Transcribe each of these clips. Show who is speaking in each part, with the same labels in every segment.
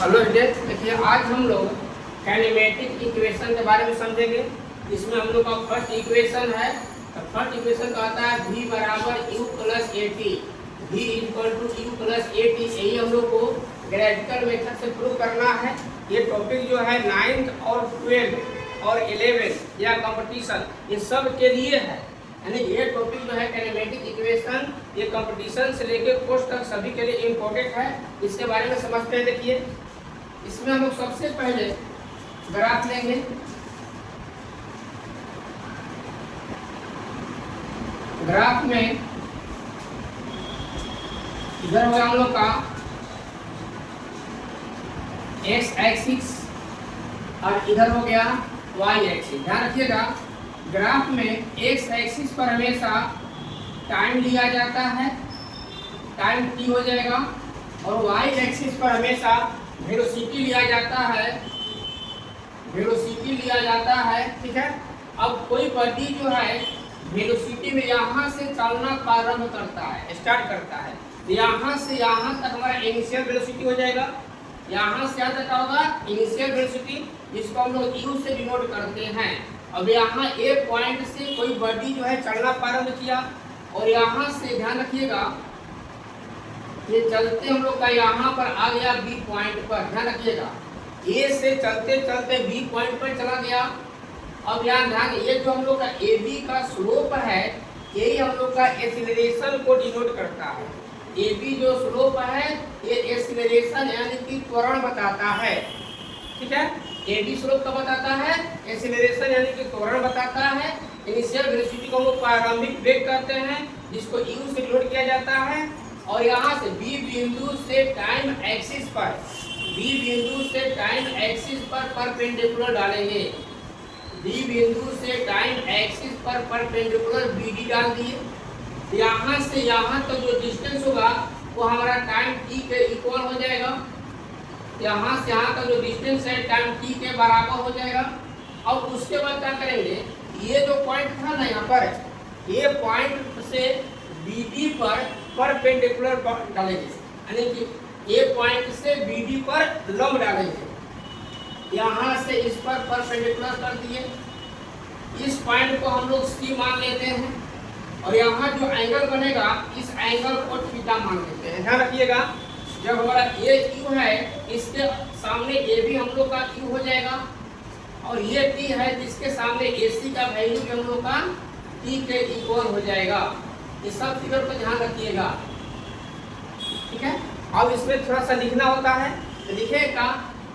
Speaker 1: Hello students, देखिए आज हम लोग काइनेमेटिक इक्वेशन के बारे में समझेंगे। इसमें हम लोग का फर्स्ट इक्वेशन है। तो फर्स्ट इक्वेशन का आता है v बराबर u plus A T, v equal to U plus A T. यही हम लोग को ग्राफिकल मेथड से प्रूव करना है। ये टॉपिक जो है 9th और 12th और 11th या कंपटीशन, ये सब के लिए है। यानी ये टॉपिक जो है काइनेमेटिक इक्वेशन, ये कंपटीशन से लेके पोस्ट तक सभी के लिए इम्पोर्टेंट है। इसके बारे में समझते हैं। देखिए इसमें हम लोग सबसे पहले ग्राफ लेंगे। ग्राफ में इधर होगा हम लोग का एक्स एक्सिस और इधर हो गया वाई एक्सिस। ध्यान रखिएगा, ग्राफ में एक्स एक्सिस पर हमेशा टाइम लिया जाता है, टाइम t हो जाएगा, और वाई एक्सिस पर हमेशा वेलोसिटी लिया जाता है, वेलोसिटी लिया जाता है। ठीक है। अब कोई बॉडी जो है वेलोसिटी में यहाँ से चलना प्रारंभ करता है, स्टार्ट करता है, यहाँ से यहाँ तक हमारा इनिशियल वेलोसिटी हो जाएगा। यहाँ से यहाँ तक होगा इनिशियल वेलोसिटी, जिसको हम लोग u से डिनोट करते हैं। अब यहाँ ए पॉइंट से कोई बॉडी जो है चलना प्रारंभ किया, और यहाँ से ध्यान रखिएगा ये चलते हम लोग का यहाँ पर आ गया बी पॉइंट पर। ध्यान रखिएगा, ए से चलते चलते बी पॉइंट पर चला गया। अब यहाँ ध्यान, ये जो हम लोग का ए बी का स्लोप है, यही हम लोग का एक्सीलरेशन को डिनोट करता है। ए बी जो स्लोप है ये एक्सीलरेशन यानी कि त्वरण बताता है। ठीक है, ए बी स्लोप का बताता है, एक्सीलरेशन यानी कि त्वरण बताता है। इनिशियल वेलोसिटी को हम लोग प्रारंभिक वेग कहते हैं, जिसको u से डिनोट किया जाता है। और यहाँ से b बिंदु से टाइम एक्सिस पर, b बिंदु से टाइम एक्सिस पर परपेंडिकुलर डालेंगे। b बिंदु से टाइम एक्सिस पर परपेंडिकुलर bd डाल दिए। यहाँ से यहाँ तक जो डिस्टेंस होगा वो हमारा टाइम t के इक्वल हो जाएगा। यहाँ से यहाँ तक जो डिस्टेंस है टाइम t के बराबर हो जाएगा। अब उसके बाद क्या करेंगे, ये जो पॉइंट था ना यहाँ पर, ये पॉइंट से BD पर परपेंडिकुलर डालेंगे, यानी कि ए पॉइंट से BD पर लंब डालेंगे। यहाँ से इस पर परपेंडिकुलर कर दिए। इस पॉइंट को हम लोग C मान लेते हैं, और यहाँ जो एंगल बनेगा इस एंगल को थीटा मान लेते हैं। ध्यान रखिएगा, जब हमारा ये Q है, इसके सामने ए भी हम लोग का Q हो जाएगा, और ये T है जिसके सामने AC का वैल्यू भी हम लोग का T के इक्वल हो जाएगा। ये सब फिगर पर ध्यान रखिएगा। ठीक है। अब इसमें थोड़ा सा लिखना होता है, तो लिखेगा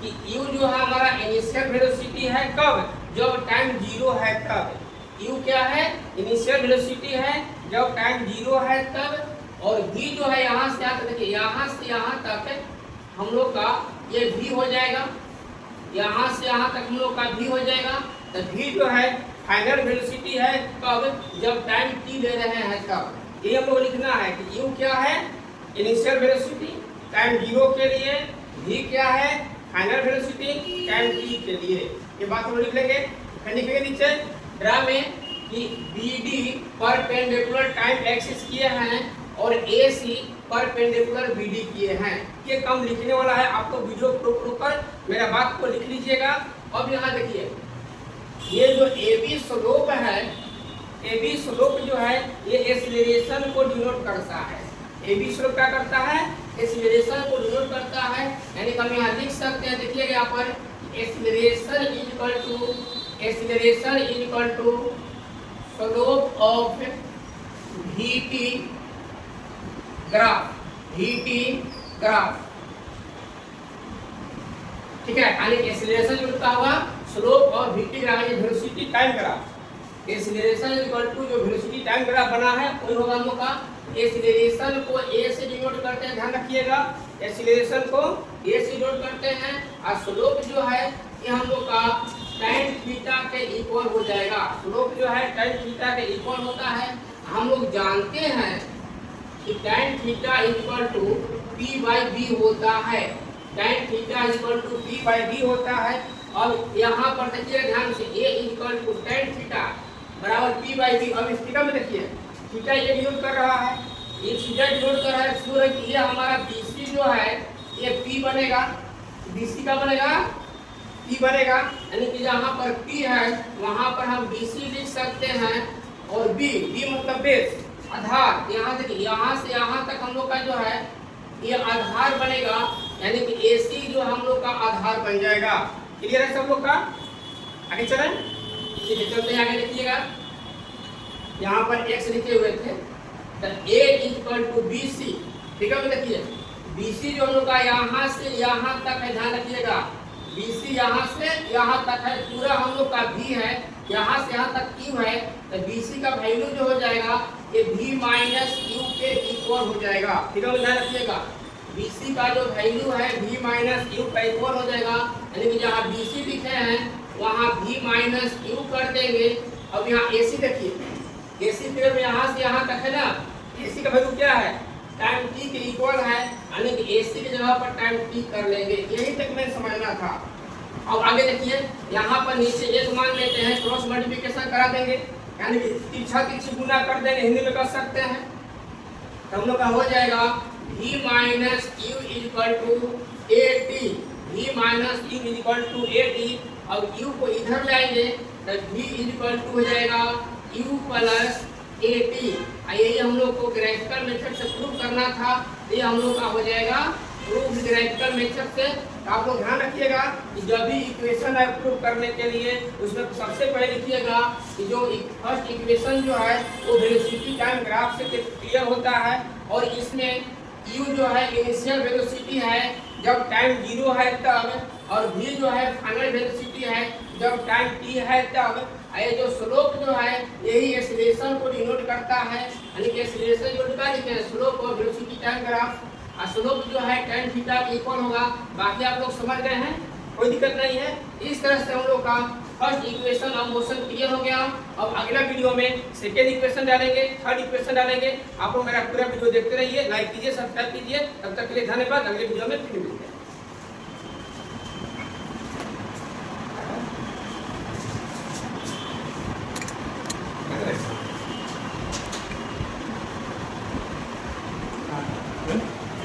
Speaker 1: कि u जो है हमारा इनिशियल वेलोसिटी है, कब? जब टाइम 0 है तब। u क्या है? इनिशियल वेलोसिटी है जब टाइम 0 है तब। और v जो है यहाँ से यहाँ तक, देखिए यहाँ से यहाँ तक हम लोग का ये v हो जाएगा, यहाँ से यहाँ तक हम लोग का v हो जाएगा। तो v जो है फाइनल वेलोसिटी है कब? जब टाइम t ले रहे हैं तब। ये हम लोग लिखना है कि u क्या है? इनिशियल वेलोसिटी टाइम 0 के लिए, v क्या है? फाइनल वेलोसिटी टाइम t के लिए। ये बात हम लिख लेंगे। फिर लिखेंगे नीचे ड्रा में कि BD परपेंडिकुलर टाइम एक्सिस किए हैं और AC परपेंडिकुलर BD किए हैं। ये कम लिखने वाला है, आपको वीडियो रोक कर मेरा बात को लिख लीजिएगा। अब यहाँ देखिए, ये जो AB स्लोप है, AB स्लोप जो है ये एक्सीलरेशन को डिनोट करता है। AB स्लोप क्या करता है? एक्सीलरेशन को डिनोट करता है। यानी कि हम यहाँ लिख सकते हैं, देखिएगा यहाँ पर acceleration is equal to slope of VT graph, VT graph. ठीक है, यानी एक्सीलरेशन जो क्या होगा? स्लोप और VT ग्राफ यानी velocity time graph. Acceleration equal to जो वेलोसिटी टाइम ग्राफ बना है वही होगा हम लोग का। एक्सीलरेशन को A से डिनोट करते हैं, ध्यान रखिएगा, एक्सीलरेशन को A से डिनोट करते हैं। और स्लोप जो है ये हम लोग का tan थीटा के इक्वल हो जाएगा। स्लोप जो है tan थीटा के इक्वल होता है। हम लोग जानते हैं कि tan theta equal to P/B होता है। tan theta equal to P/B होता है। और यहाँ पर देखिए ध्यान से, A equal to tan theta बराबर P/B। अब इस थीटा में देखिए थीटा ये डिनोट कर रहा है, ये थीटा डिनोट कर रहा है, ये हमारा BC जो है ये P बनेगा। BC का बनेगा P बनेगा, यानी कि जहाँ पर P है वहाँ पर हम BC लिख सकते हैं और B मतलब बेस आधार। यहाँ देखिए यहाँ से यहाँ तक हम लोग का जो है ये आधार बनेगा, यानी कि AC जो हम लोग का आधार बन जाएगा। क्लियर है सब लोग का? आगे चलें, ठीक है चलते हैं आगे। देखिएगा यहाँ पर x लिखे हुए थे तो A = BC, ठीक है। देखिए BC जो हम लोग का यहाँ से यहाँ तक है, ध्यान रखिएगा BC यहाँ से यहाँ तक है, पूरा हम लोग का V है, यहाँ से यहाँ तक Q है, तो BC का वैल्यू जो हो जाएगा ये V - Q के इक्वल हो जाएगा, ठीक है। ध्यान रखिएगा BC का जो वैल्यू है V - Q का इक्वल हो जाएगा, यानी कि जहाँ BC लिखे हैं वहाँ V - Q कर देंगे। अब यहाँ AC देखिए, AC फिर यहाँ से यहाँ तक है ना, AC का वैल्यू क्या है टाइम t के इक्वल है, यानी कि AC की जगह पर टाइम t कर लेंगे। यही तक मैं समझना था। अब आगे देखिए यहाँ पर नीचे एक मान लेते हैं, क्रॉस मल्टीप्लिकेशन करा देंगे, यानी कि तिरछा तिरछी गुना कर देंगे, हिंदी में कर सकते हैं। तो हम लोग का हो जाएगा V - Q = AT, V - Q = AT। अब Q को इधर लाएंगे तो V = हो जाएगा Q + AT। यही हम लोग को ग्राफिकल मेथड से प्रूव करना था, ये हम लोग का हो जाएगा प्रूफ ग्राफिकल मेथड से। तो आप लोग ध्यान रखिएगा कि जब भी इक्वेशन है प्रूव करने के लिए उसमें सबसे पहले लिखिएगा कि जो फर्स्ट इक्वेशन जो है वो वेलोसिटी टाइम ग्राफ से क्लियर होता है, और इसमें u जो है इनिशियल वेलोसिटी है जब टाइम 0 है तब, और v जो है फाइनल वेलोसिटी है जब टाइम t है तब। ये जो स्लोप जो है यही एक्सीलरेशन को डिनोट करता है, यानी कि एक्सीलरेशन जो लिखते हैं स्लोप और वेलोसिटी टाइम ग्राफ, और स्लोप जो है tan थीटा के इक्वल होगा। बाकी आप लोग समझ गए हैं, कोई दिक्कत नहीं है। इस तरह से हम लोग का first equation of motion clear हो गया। अब अगला वीडियो में सेकेंड इक्वेशन डालेंगे, थर्ड इक्वेशन डालेंगे। आप लोग मेरा पूरा वीडियो देखते रहिए, लाइक कीजिए, सब्सक्राइब कीजिए। तब तक के लिए धन्यवाद। अगले वीडियो में फिर मिलते हैं।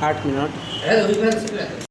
Speaker 2: 8 मिनट।